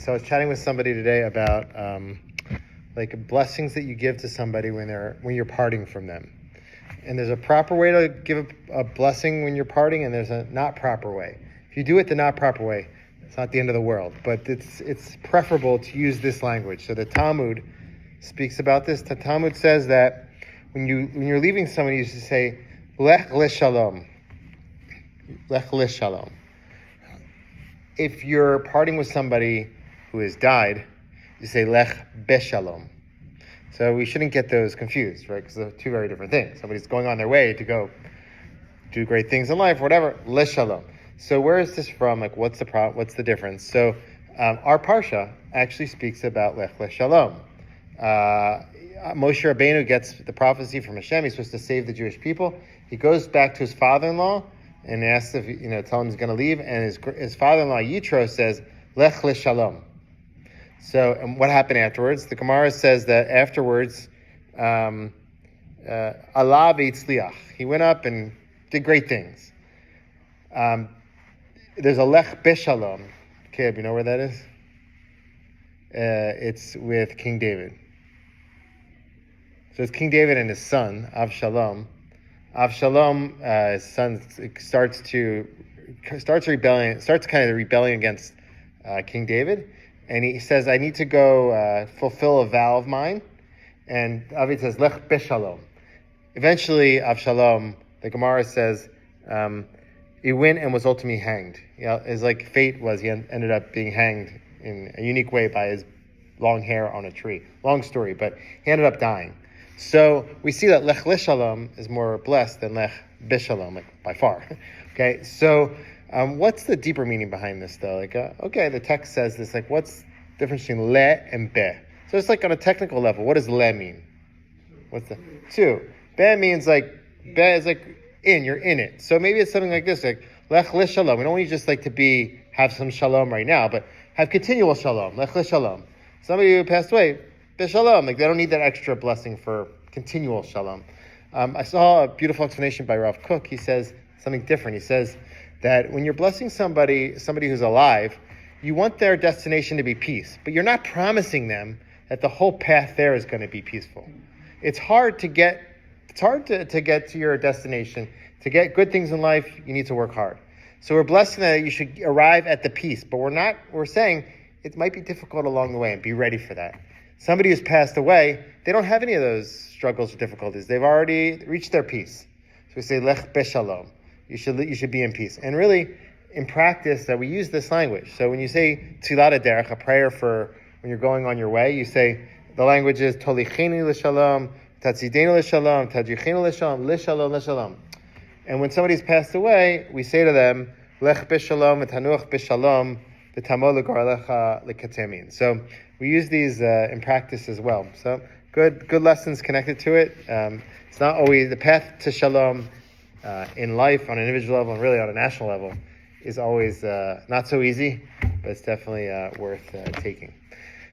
So I was chatting with somebody today about like blessings that you give to somebody when you're parting from them. And there's a proper way to give a blessing when you're parting, and there's a not proper way. If you do it the not proper way, it's not the end of the world. But it's preferable to use this language. So the Talmud speaks about this. The Talmud says that when you're leaving someone, you should say lech leshalom. Lech leshalom. If you're parting with somebody who has died, you say lech beshalom. So we shouldn't get those confused, right? Because they're two very different things. Somebody's going on their way to go do great things in life, or whatever. Leshalom. So where is this from? Like, what's the difference? So our parsha actually speaks about lech leshalom. Moshe Rabbeinu gets the prophecy from Hashem. He's supposed to save the Jewish people. He goes back to his father-in-law and asks if tell him he's going to leave. And his father-in-law Yitro says lech leshalom. So, and what happened afterwards? The Gemara says that afterwards, Allah v'itzliach. He went up and did great things. There's a lech beshalom. Kib, you know where that is? It's with King David. So it's King David and his son, Avshalom. Avshalom, his son starts kind of the rebellion against King David. And he says, I need to go fulfill a vow of mine. And David says, lech beshalom. Eventually, Avshalom, the Gemara says, he went and was ultimately hanged. His fate was he ended up being hanged in a unique way by his long hair on a tree. Long story, but he ended up dying. So we see that lech leshalom is more blessed than lech beshalom, by far. Okay, so what's the deeper meaning behind this, though? The text says this. What's the difference between le and be? So it's on a technical level. What does le mean? What's the two? Be means be is you're in it. So maybe it's something like this, lech leshalom. We don't want you just to have some shalom right now, but have continual shalom. Lech leshalom. Somebody who passed away, beshalom. They don't need that extra blessing for continual shalom. I saw a beautiful explanation by Rav Kook. He says something different. He says that when you're blessing somebody who's alive, you want their destination to be peace, but you're not promising them that the whole path there is going to be peaceful. It's hard to get to your destination. To get good things in life, you need to work hard. So we're blessing that you should arrive at the peace, but we're saying it might be difficult along the way, and be ready for that. Somebody who's passed away, they don't have any of those struggles or difficulties. They've already reached their peace. So we say lech beshalom. You should be in peace. And really, in practice, that we use this language. So when you say tzilat derech, a prayer for when you're going on your way, you say, the language is tolicheni l'shalom, tatzidenu l'shalom, tadrichenu l'shalom, l'shalom, l'shalom. And when somebody's passed away, we say to them, lech beshalom, v'tanuach beshalom, v'tamo l'garlecha l'katemin. So we use these in practice as well. So good lessons connected to it. It's not always the path to shalom in life on an individual level and really on a national level is always not so easy, but it's definitely worth taking.